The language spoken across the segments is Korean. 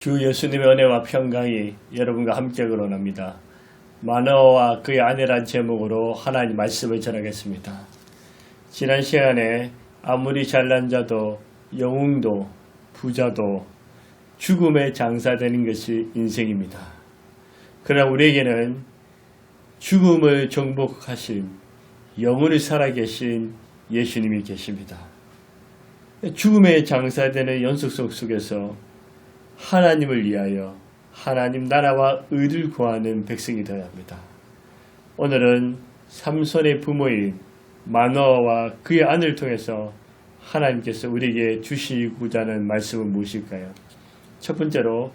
주 예수님의 은혜와 평강이 여러분과 함께 거론합니다. 마노아와 그의 아내란 제목으로 하나님 말씀을 전하겠습니다. 지난 시간에 아무리 잘난 자도 영웅도 부자도 죽음에 장사되는 것이 인생입니다. 그러나 우리에게는 죽음을 정복하신 영원히 살아계신 예수님이 계십니다. 죽음에 장사되는 연속성 속에서 하나님을 위하여 하나님 나라와 의를 구하는 백성이 되어야 합니다. 오늘은 삼손의 부모인 마노아와 그의 아내를 통해서 하나님께서 우리에게 주시고자 하는 말씀은 무엇일까요? 첫 번째로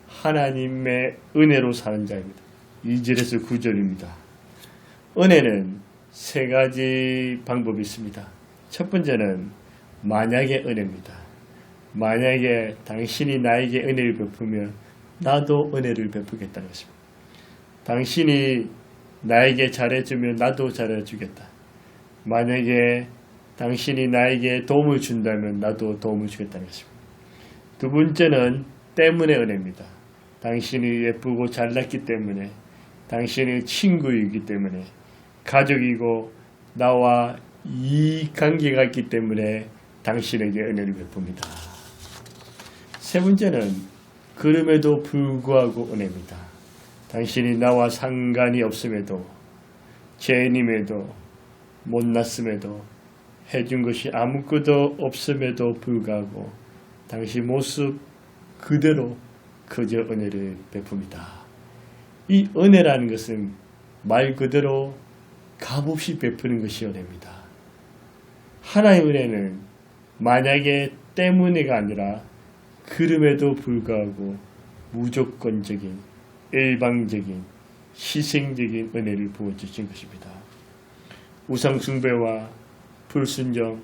하나님의 은혜로 사는 자입니다. 2절에서 9절입니다. 은혜는 세 가지 방법이 있습니다. 첫 번째는 만약의 은혜입니다. 만약에 당신이 나에게 은혜를 베푸면 나도 은혜를 베푸겠다는 것입니다. 당신이 나에게 잘해주면 나도 잘해주겠다. 만약에 당신이 나에게 도움을 준다면 나도 도움을 주겠다는 것입니다. 두 번째는 때문에 은혜입니다. 당신이 예쁘고 잘났기 때문에, 당신의 친구이기 때문에, 가족이고 나와 이 관계가 있기 때문에 당신에게 은혜를 베풉니다. 세 번째는 그럼에도 불구하고 은혜입니다. 당신이 나와 상관이 없음에도, 죄인임에도, 못났음에도, 해준 것이 아무것도 없음에도 불구하고 당신 모습 그대로 그저 은혜를 베풉니다. 이 은혜라는 것은 말 그대로 값없이 베푸는 것이 은혜입니다. 하나님의 은혜는 만약에 때문에가 아니라 그럼에도 불구하고 무조건적인, 일방적인, 희생적인 은혜를 부어주신 것입니다. 우상숭배와 불순종,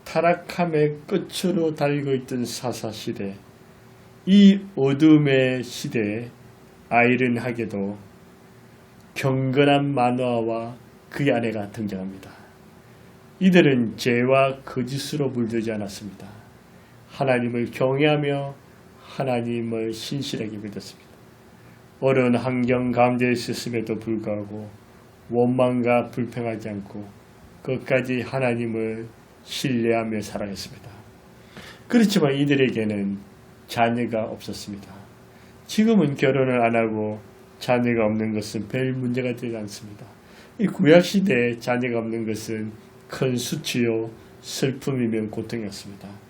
타락함의 끝으로 달고 있던 사사시대, 이 어둠의 시대에 아이러니하게도 경건한 마노아와 그의 아내가 등장합니다. 이들은 죄와 거짓으로 물들지 않았습니다. 하나님을 경외하며 하나님을 신실하게 믿었습니다. 어려운 환경 가운데 있었음에도 불구하고 원망과 불평하지 않고 끝까지 하나님을 신뢰하며 살아갔습니다. 그렇지만 이들에게는 자녀가 없었습니다. 지금은 결혼을 안 하고 자녀가 없는 것은 별 문제가 되지 않습니다. 이 구약시대에 자녀가 없는 것은 큰 수치요 슬픔이며 고통이었습니다.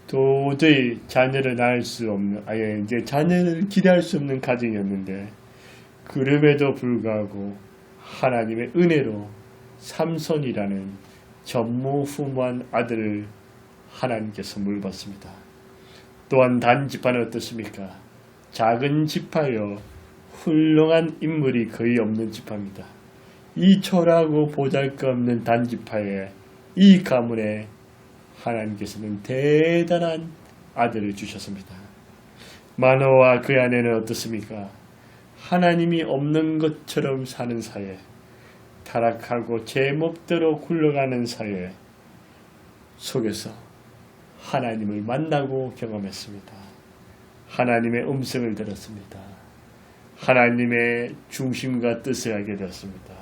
도저히 자녀를 낳을 수 없는, 이제 자녀를 기대할 수 없는 가정이었는데, 그럼에도 불구하고 하나님의 은혜로 삼손이라는 전무후무한 아들을 하나님께서 선물 받습니다. 또한 단지파는 어떻습니까? 작은 지파여 훌륭한 인물이 거의 없는 지파입니다. 이 초라하고 보잘것없는 단지파에 이 가문에 하나님께서는 대단한 아들을 주셨습니다. 마노아와 그의 아내는 어떻습니까? 하나님이 없는 것처럼 사는 사회, 타락하고 제멋대로 굴러가는 사회 속에서 하나님을 만나고 경험했습니다. 하나님의 음성을 들었습니다. 하나님의 중심과 뜻을 알게 되었습니다.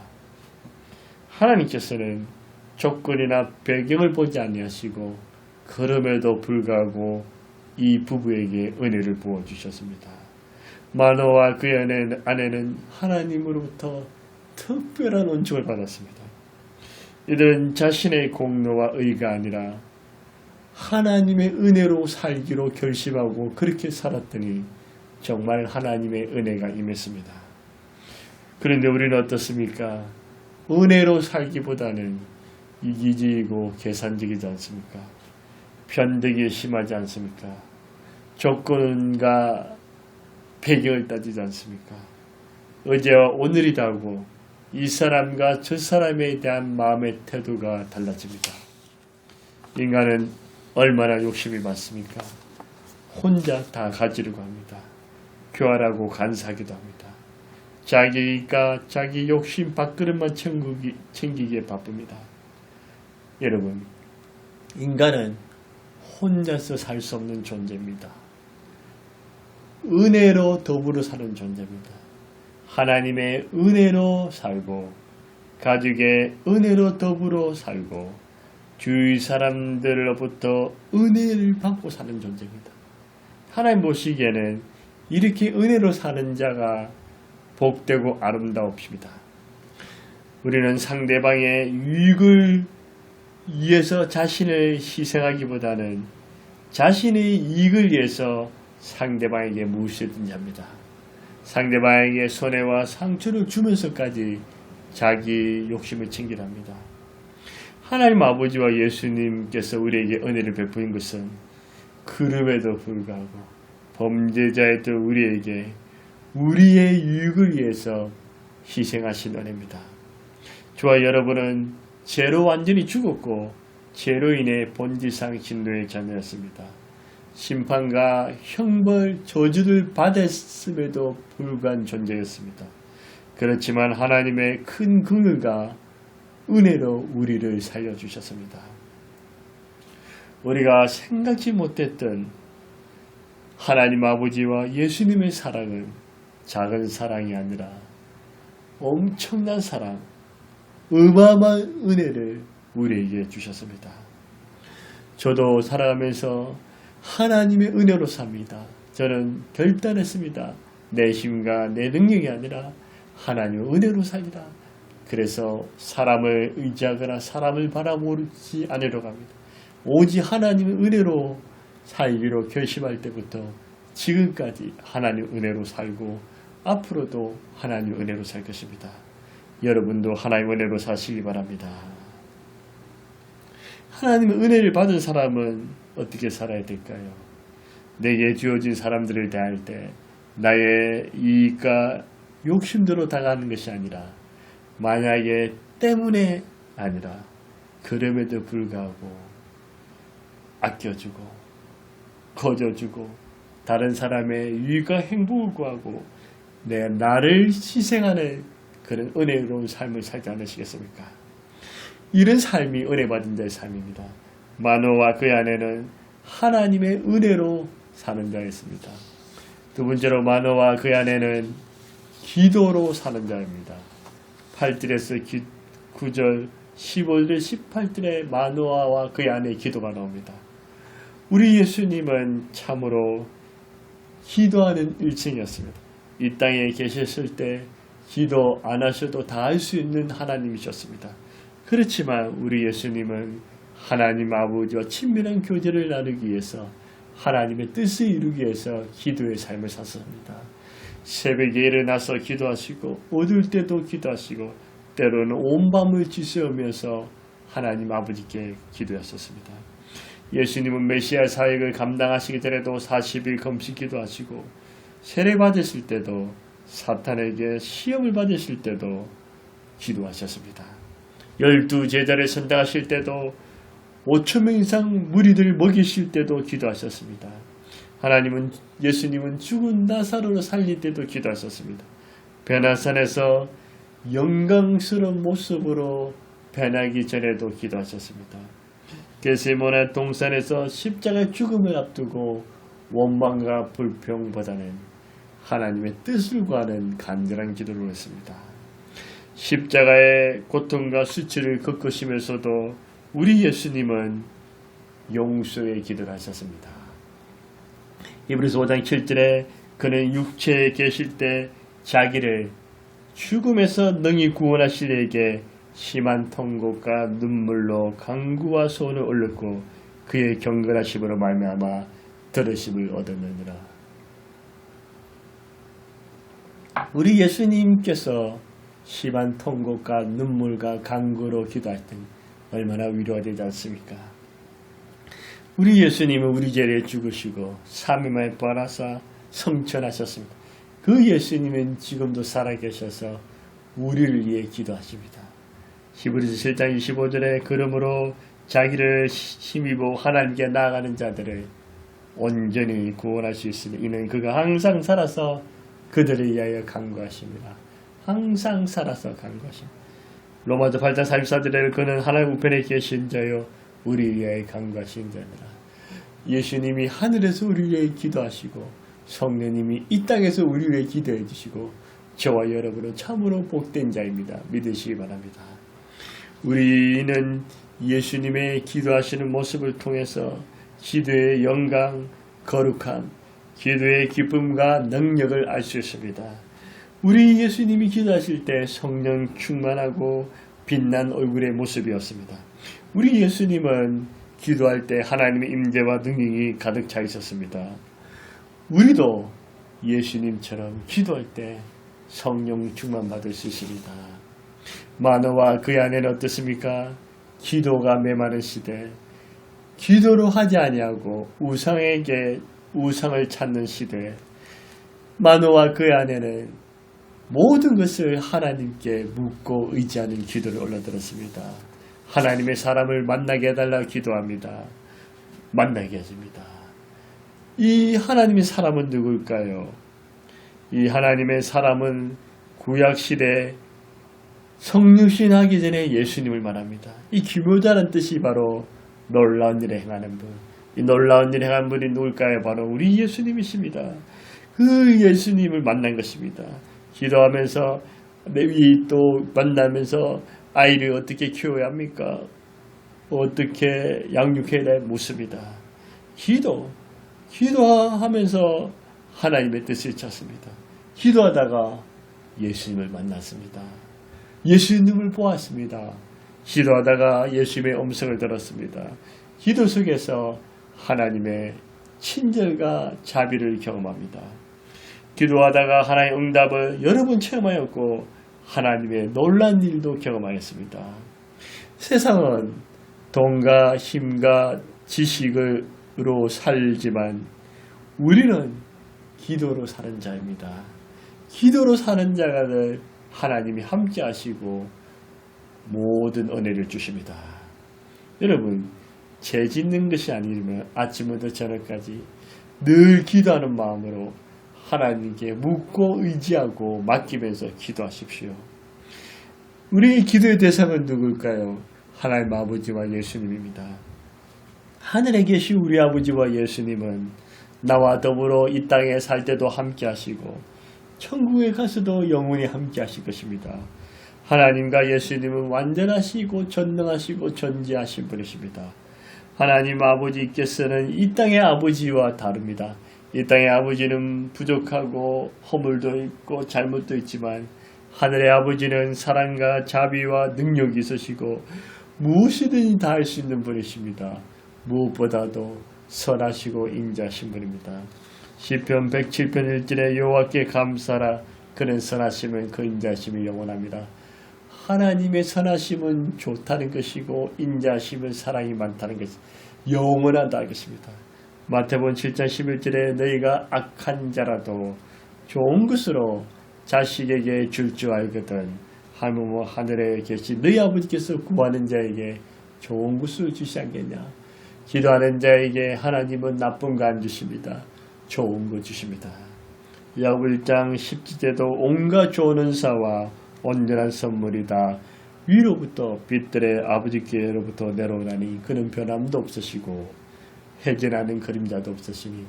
하나님께서는 조건이나 배경을 보지 아니하시고 그럼에도 불구하고 이 부부에게 은혜를 부어주셨습니다. 마노아와 그의 아내는 하나님으로부터 특별한 은총을 받았습니다. 이들은 자신의 공로와 의가 아니라 하나님의 은혜로 살기로 결심하고 그렇게 살았더니 정말 하나님의 은혜가 임했습니다. 그런데 우리는 어떻습니까? 은혜로 살기보다는 이기적이고 계산적이지 않습니까? 편되기 심하지 않습니까? 조건과 배경을 따지지 않습니까? 어제와 오늘이다 하고 이 사람과 저 사람에 대한 마음의 태도가 달라집니다. 인간은 얼마나 욕심이 많습니까? 혼자 다 가지려고 합니다. 교활하고 간사하기도 합니다. 자기가 자기 욕심 밥그릇만 챙기기에 바쁩니다. 여러분, 인간은 혼자서 살 수 없는 존재입니다. 은혜로 더불어 사는 존재입니다. 하나님의 은혜로 살고 가족의 은혜로 더불어 살고 주위 사람들로부터 은혜를 받고 사는 존재입니다. 하나님 보시기에는 이렇게 은혜로 사는 자가 복되고 아름다웁니다. 우리는 상대방의 유익을 위해서 자신을 희생하기보다는 자신의 이익을 위해서 상대방에게 무엇이든지 합니다. 상대방에게 손해와 상처를 주면서까지 자기 욕심을 챙기랍니다. 하나님 아버지와 예수님께서 우리에게 은혜를 베푸는 것은 그럼에도 불구하고 범죄자였던 우리에게 우리의 유익을 위해서 희생하신 은혜입니다. 저와 여러분은 죄로 완전히 죽었고 죄로 인해 본질상 진노의 자녀였습니다. 심판과 형벌, 저주를 받았음에도 불구한 존재였습니다. 그렇지만 하나님의 큰 긍휼과 은혜로 우리를 살려주셨습니다. 우리가 생각지 못했던 하나님 아버지와 예수님의 사랑은 작은 사랑이 아니라 엄청난 사랑, 어마어마한 은혜를 우리에게 주셨습니다. 저도 살아가면서 하나님의 은혜로 삽니다. 저는 결단했습니다. 내 힘과 내 능력이 아니라 하나님의 은혜로 살리라. 그래서 사람을 의지하거나 사람을 바라보지 않으려고 합니다. 오직 하나님의 은혜로 살기로 결심할 때부터 지금까지 하나님의 은혜로 살고 앞으로도 하나님의 은혜로 살 것입니다. 여러분도 하나님의 은혜로 사시기 바랍니다. 하나님의 은혜를 받은 사람은 어떻게 살아야 될까요? 내게 주어진 사람들을 대할 때 나의 이익과 욕심대로 당하는 것이 아니라 만약에 때문에 아니라 그럼에도 불구하고 아껴주고 거저주고 다른 사람의 유익과 행복을 구하고 나를 희생하는 그런 은혜로운 삶을 살지 않으시겠습니까? 이런 삶이 은혜받은 자의 삶입니다. 마노와 그의 아내는 하나님의 은혜로 사는 자였습니다. 두 번째로 마노와 그의 아내는 기도로 사는 자입니다. 8절에서 9절, 15절, 18절에 마노아와 그의 아내의 기도가 나옵니다. 우리 예수님은 참으로 기도하는 일생이었습니다. 이 땅에 계셨을 때 기도 안 하셔도 다 할 수 있는 하나님이셨습니다. 그렇지만 우리 예수님은 하나님 아버지와 친밀한 교제를 나누기 위해서 하나님의 뜻을 이루기 위해서 기도의 삶을 사셨습니다. 새벽에 일어나서 기도하시고 어두울 때도 기도하시고 때로는 온 밤을 지새우면서 하나님 아버지께 기도하셨습니다. 예수님은 메시아 사역을 감당하시기 전에도 40일 금식 기도하시고 세례 받으실 때도 사탄에게 시험을 받으실 때도 기도하셨습니다. 12 제자를 선택하실 때도 5,000명 이상 무리들 먹이실 때도 기도하셨습니다. 예수님은 죽은 나사로를 살릴 때도 기도하셨습니다. 변화산에서 영광스러운 모습으로 변하기 전에도 기도하셨습니다. 겟세마네 동산에서 십자가의 죽음을 앞두고 원망과 불평보다는 하나님의 뜻을 구하는 간절한 기도를 했습니다. 십자가의 고통과 수치를 겪으시면서도 우리 예수님은 용서의 기도를 하셨습니다. 히브리서 5장 7절에 그는 육체에 계실 때 자기를 죽음에서 능히 구원하실 이에게 심한 통곡과 눈물로 간구와 소원을 올렸고 그의 경건하심으로 말미암아 들으심을 얻었느니라. 우리 예수님께서 심한 통곡과 눈물과 간구로 기도할 때 얼마나 위로가 되지 않습니까? 우리 예수님은 우리 죄를 죽으시고 3일 만에 부활하사 성천하셨습니다. 그 예수님은 지금도 살아계셔서 우리를 위해 기도하십니다. 히브리서 7장 25절에 그러므로 자기를 힘입어 하나님께 나아가는 자들을 온전히 구원할 수 있으니 이는 그가 항상 살아서 그들을 위하여 간구하십니다. 항상 살아서 간구하십니다. 로마서 8장 44절에 그는 하나님 우편에 계신 자요 우리 위하여 간구하신 자니라. 예수님이 하늘에서 우리 위해 기도하시고 성령님이 이 땅에서 우리 위해 기도해 주시고 저와 여러분은 참으로 복된 자입니다. 믿으시기 바랍니다. 우리는 예수님의 기도하시는 모습을 통해서 기도의 영광, 거룩함, 기도의 기쁨과 능력을 알 수 있습니다. 우리 예수님이 기도하실 때 성령 충만하고 빛난 얼굴의 모습이었습니다. 우리 예수님은 기도할 때 하나님의 임재와 능력이 가득 차 있었습니다. 우리도 예수님처럼 기도할 때 성령 충만 받을 수 있습니다. 만화와 그 안에는 어떻습니까? 기도가 메마른 시대, 기도로 하지 아니하고 우상을 찾는 시대, 만화와 그 안에는 모든 것을 하나님께 묻고 의지하는 기도를 올려드렸습니다. 하나님의 사람을 만나게 해달라 기도합니다. 만나게 해줍니다. 이 하나님의 사람은 누굴까요? 이 하나님의 사람은 구약시대 성육신 하기 전에 예수님을 말합니다. 이 기묘자라는 뜻이 바로 놀라운 일을 행하는 분. 이 놀라운 일을 행한 분이 누굴까요? 바로 우리 예수님이십니다. 그 예수님을 만난 것입니다. 기도하면서 레위 또 만나면서 아이를 어떻게 키워야 합니까? 어떻게 양육해야 될 묻습니다. 기도하면서 하나님의 뜻을 찾습니다. 기도하다가 예수님을 만났습니다. 예수님을 보았습니다. 기도하다가 예수님의 음성을 들었습니다. 기도 속에서 하나님의 친절과 자비를 경험합니다. 기도하다가 하나님의 응답을 여러 번 체험하였고 하나님의 놀란 일도 경험하였습니다. 세상은 돈과 힘과 지식으로 살지만 우리는 기도로 사는 자입니다. 기도로 사는 자들 하나님이 함께 하시고 모든 은혜를 주십니다. 여러분, 죄 짓는 것이 아니면 아침부터 저녁까지 늘 기도하는 마음으로 하나님께 묻고 의지하고 맡기면서 기도하십시오. 우리 기도의 대상은 누굴까요? 하나님 아버지와 예수님입니다. 하늘에 계신 우리 아버지와 예수님은 나와 더불어 이 땅에 살 때도 함께 하시고 천국에 가서도 영원히 함께 하실 것입니다. 하나님과 예수님은 완전하시고 전능하시고 전지하신 분이십니다. 하나님 아버지께서는 이 땅의 아버지와 다릅니다. 이 땅의 아버지는 부족하고 허물도 있고 잘못도 있지만 하늘의 아버지는 사랑과 자비와 능력이 있으시고 무엇이든지 다 할 수 있는 분이십니다. 무엇보다도 선하시고 인자하신 분입니다. 시편 107편 1절에 여호와께 감사라 그는 선하심은 그 인자하심이 영원합니다. 하나님의 선하심은 좋다는 것이고 인자하심은 사랑이 많다는 것이 영원하다는 것입니다. 마태복음 7장 11절에 너희가 악한 자라도 좋은 것으로 자식에게 줄 줄 알거든 하물며 하늘에 계신 너희 아버지께서 구하는 자에게 좋은 것을 주시 않겠냐. 기도하는 자에게 하나님은 나쁜 거 안 주십니다. 좋은 거 주십니다. 야고보 1장 10절에도 온갖 좋은 은사와 온전한 선물이다 위로부터 빛들의 아버지께로부터 내려오나니 그는 변함도 없으시고 해진하는 그림자도 없으시니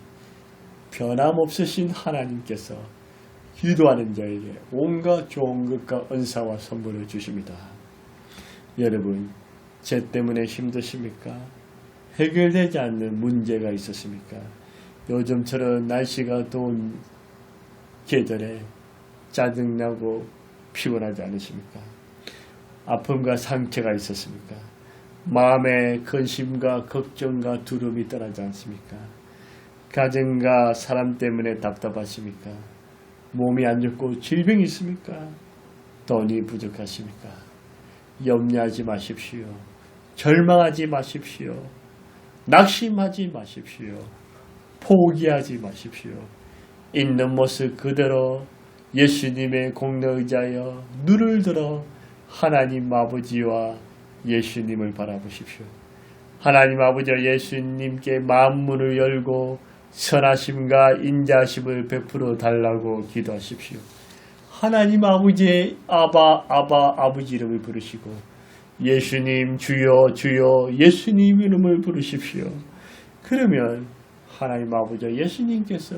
변함없으신 하나님께서 기도하는 자에게 온갖 좋은 것과 은사와 선물을 주십니다. 여러분, 죄 때문에 힘드십니까? 해결되지 않는 문제가 있으십니까? 요즘처럼 날씨가 더운 계절에 짜증나고 피곤하지 않으십니까? 아픔과 상처가 있었습니까? 마음에 근심과 걱정과 두려움이 떠나지 않습니까? 가정과 사람 때문에 답답하십니까? 몸이 안 좋고 질병이 있습니까? 돈이 부족하십니까? 염려하지 마십시오. 절망하지 마십시오. 낙심하지 마십시오. 포기하지 마십시오. 있는 모습 그대로 예수님의 공로 의지하여 눈을 들어 하나님 아버지와 예수님을 바라보십시오. 하나님 아버지와 예수님께 마음문을 열고 선하심과 인자하심을 베풀어 달라고 기도하십시오. 하나님 아버지의 아버지 이름을 부르시고 예수님 주여 주여 예수님 이름을 부르십시오. 그러면 하나님 아버지와 예수님께서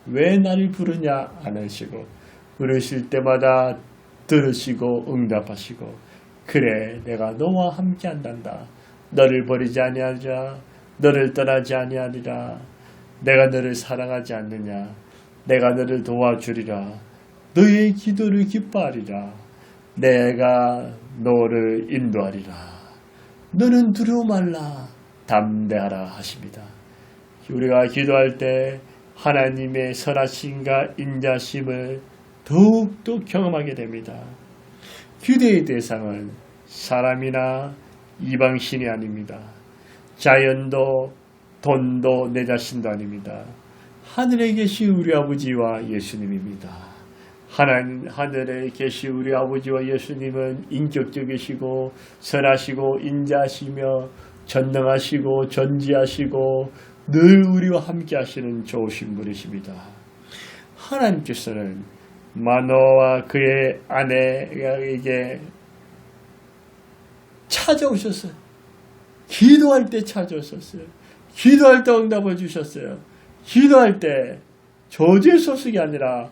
왜 나를 부르냐 안 하시고 부르실 때마다 들으시고 응답하시고 그래 내가 너와 함께 한단다. 너를 버리지 아니하리라. 너를 떠나지 아니하리라. 내가 너를 사랑하지 않느냐. 내가 너를 도와주리라. 너의 기도를 기뻐하리라. 내가 너를 인도하리라. 너는 두려워 말라. 담대하라 하십니다. 우리가 기도할 때 하나님의 선하심과 인자심을 더욱더 경험하게 됩니다. 기도의 대상은 사람이나 이방신이 아닙니다. 자연도 돈도 내 자신도 아닙니다. 하늘에 계신 우리 아버지와 예수님입니다. 하늘에 계신 우리 아버지와 예수님은 인격적이시고 선하시고 인자하시며 전능하시고 전지하시고 늘 우리와 함께 하시는 좋으신 분이십니다. 하나님께서는 마노아와 그의 아내에게 찾아오셨어요. 기도할 때 찾아오셨어요. 기도할 때 응답을 주셨어요. 기도할 때 저주의 소식이 아니라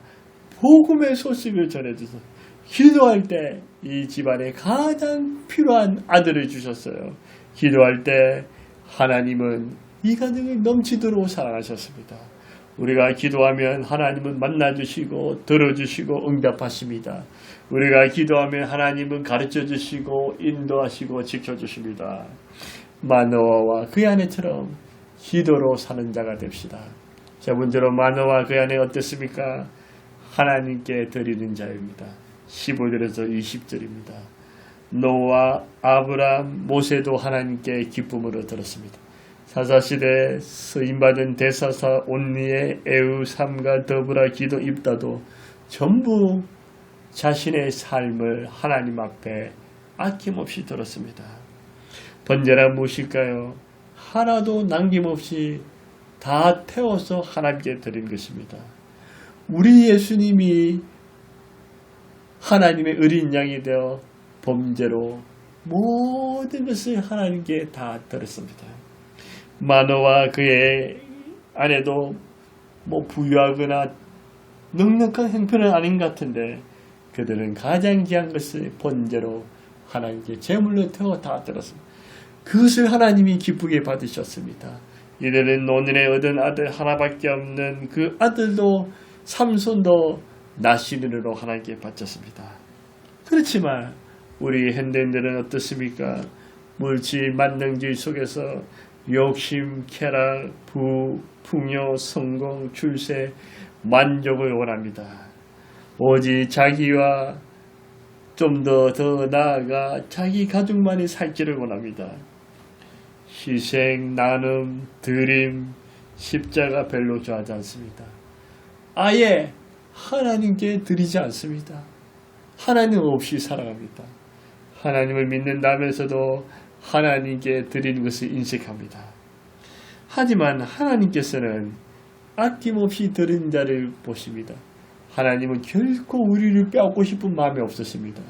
복음의 소식을 전해주셔서 기도할 때 이 집안에 가장 필요한 아들을 주셨어요. 기도할 때 하나님은 이 가정을 넘치도록 사랑하셨습니다. 우리가 기도하면 하나님은 만나주시고 들어주시고 응답하십니다. 우리가 기도하면 하나님은 가르쳐주시고 인도하시고 지켜주십니다. 마노아와 그 아내처럼 기도로 사는 자가 됩시다. 자, 문제로 마노아와 그 아내 어땠습니까? 하나님께 드리는 자입니다. 15절에서 20절입니다. 노아, 아브람, 모세도 하나님께 기쁨으로 들었습니다. 사사시대에 쓰임받은 대사사 온니의 에우, 삼가, 더브라, 기도, 입다도 전부 자신의 삶을 하나님 앞에 아낌없이 들었습니다. 번제란 무엇일까요? 하나도 남김없이 다 태워서 하나님께 드린 것입니다. 우리 예수님이 하나님의 어린 양이 되어 범죄로 모든 것을 하나님께 다 드렸습니다. 마노와 그의 아내도 부유하거나 넉넉한 형편은 아닌 것 같은데 그들은 가장 귀한 것을 번제로 하나님께 제물로 태워 다 드렸습니다. 그것을 하나님이 기쁘게 받으셨습니다. 이들은 노년에 얻은 아들 하나밖에 없는 그 아들도 삼손도 나시린으로 하나님께 바쳤습니다. 그렇지만 우리 현대인들은 어떻습니까? 물질 만능주의 속에서 욕심, 쾌락, 풍요, 성공, 출세, 만족을 원합니다. 오직 자기와 좀 더 나아가 자기 가족만이 살기를 원합니다. 희생, 나눔, 드림, 십자가 별로 좋아하지 않습니다. 아예 하나님께 드리지 않습니다. 하나님 없이 살아갑니다. 하나님을 믿는다면서도 하나님께 드리는 것을 인식합니다. 하지만 하나님께서는 아낌없이 드린 자를 보십니다. 하나님은 결코 우리를 빼앗고 싶은 마음이 없으십니다.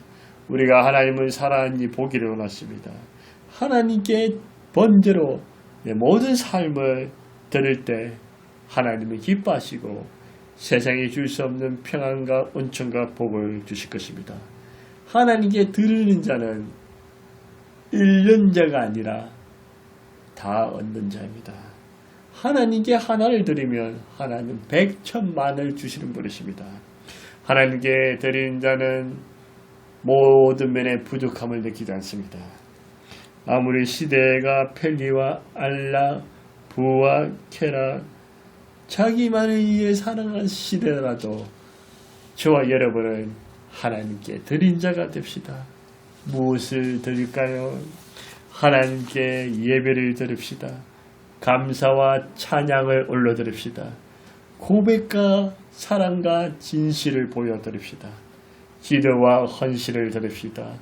우리가 하나님을 사랑하는지 보기를 원하십니다. 하나님께 번제로 내 모든 삶을 드릴 때 하나님은 기뻐하시고 세상에 줄 수 없는 평안과 온천과 복을 주실 것입니다. 하나님께 드리는 자는 잃는 자가 아니라 다 얻는 자입니다. 하나님께 하나를 드리면 하나님 100,000,000을 주시는 분이십니다. 하나님께 드리는 자는 모든 면에 부족함을 느끼지 않습니다. 아무리 시대가 편리와 안락, 부와 쾌락, 자기만을 위해 살아가는 시대라도 저와 여러분은 하나님께 드린 자가 됩시다. 무엇을 드릴까요? 하나님께 예배를 드립시다. 감사와 찬양을 올려드립시다. 고백과 사랑과 진실을 보여드립시다. 기도와 헌신을 드립시다.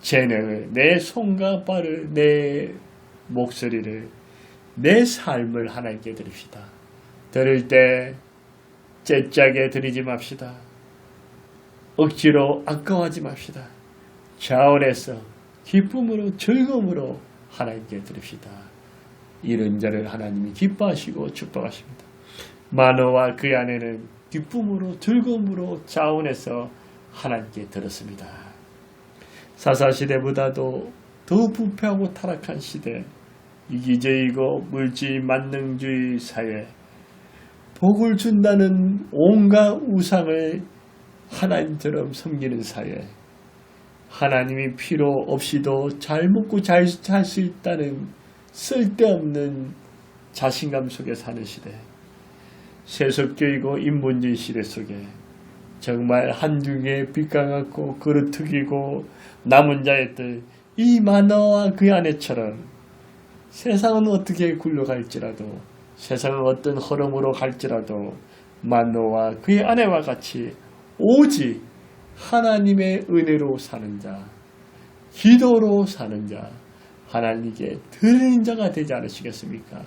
재능을, 내 손과 발을, 내 목소리를, 내 삶을 하나님께 드립시다. 드릴 때 째짜게 드리지 맙시다. 억지로 아까워하지 맙시다. 자원해서 기쁨으로 즐거움으로 하나님께 드립시다. 이런 자를 하나님이 기뻐하시고 축복하십니다. 마노와 그 아내는 기쁨으로 즐거움으로 자원해서 하나님께 들었습니다. 사사시대보다도 더 부패하고 타락한 시대, 이기적이고 물질 만능주의 사회, 복을 준다는 온갖 우상을 하나님처럼 섬기는 사회, 하나님이 필요 없이도 잘 먹고 잘 살 수 있다는 쓸데없는 자신감 속에 사는 시대, 세속주의고 인본주의 시대 속에 정말 한두 개의 빚강갖고 그릇트기고 남은 자의 뜻, 이 마노아와 그 아내처럼 세상은 어떻게 굴러갈지라도, 세상은 어떤 흐름으로 갈지라도 마노아와 그의 아내와 같이 오직 하나님의 은혜로 사는 자, 기도로 사는 자, 하나님께 드리는 자가 되지 않으시겠습니까?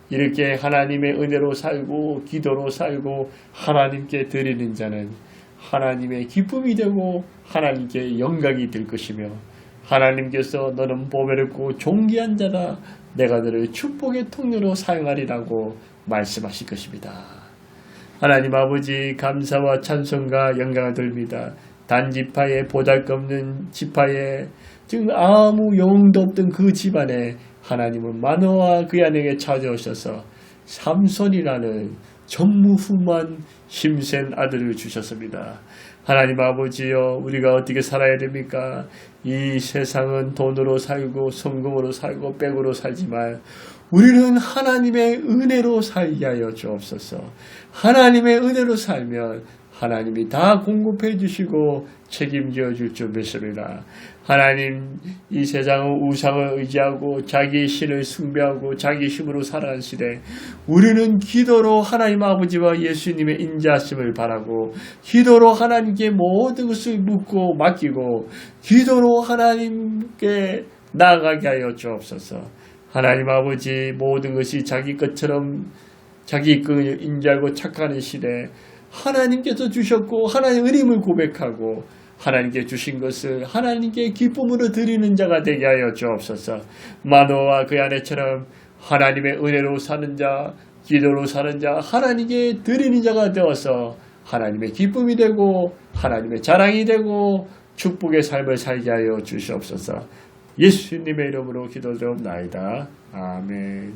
이렇게 하나님의 은혜로 살고 기도로 살고 하나님께 드리는 자는 하나님의 기쁨이 되고 하나님께 영광이 될 것이며, 하나님께서 너는 보배롭고 존귀한 자다, 내가 너를 축복의 통로로 사용하리라고 말씀하실 것입니다. 하나님 아버지, 감사와 찬송과 영광을 드립니다. 단지파에 보잘것없는 지파에 지금 아무 영웅도 없던 그 집안에 하나님은 마노아와 그 아내에게 찾아오셔서 삼손이라는 전무후무한 힘센 아들을 주셨습니다. 하나님 아버지여, 우리가 어떻게 살아야 됩니까? 이 세상은 돈으로 살고 성공으로 살고 빽으로 살지만 우리는 하나님의 은혜로 살게 하여 주옵소서. 하나님의 은혜로 살면 하나님이 다 공급해 주시고 책임져 줄 줄 믿습니다. 하나님, 이 세상은 우상을 의지하고 자기 신을 숭배하고 자기 힘으로 살아가는 시대, 우리는 기도로 하나님 아버지와 예수님의 인자하심을 바라고 기도로 하나님께 모든 것을 묻고 맡기고 기도로 하나님께 나아가게 하여 주옵소서. 하나님 아버지, 모든 것이 자기 것처럼 자기 것을 인지하고 착각하는 시대, 하나님께서 주셨고 하나님의 은임을 고백하고 하나님께 주신 것을 하나님께 기쁨으로 드리는 자가 되게 하여 주옵소서. 마노아와 그 아내처럼 하나님의 은혜로 사는 자, 기도로 사는 자, 하나님께 드리는 자가 되어서 하나님의 기쁨이 되고 하나님의 자랑이 되고 축복의 삶을 살게 하여 주시옵소서. 예수님의 이름으로 기도드리옵나이다. 아멘.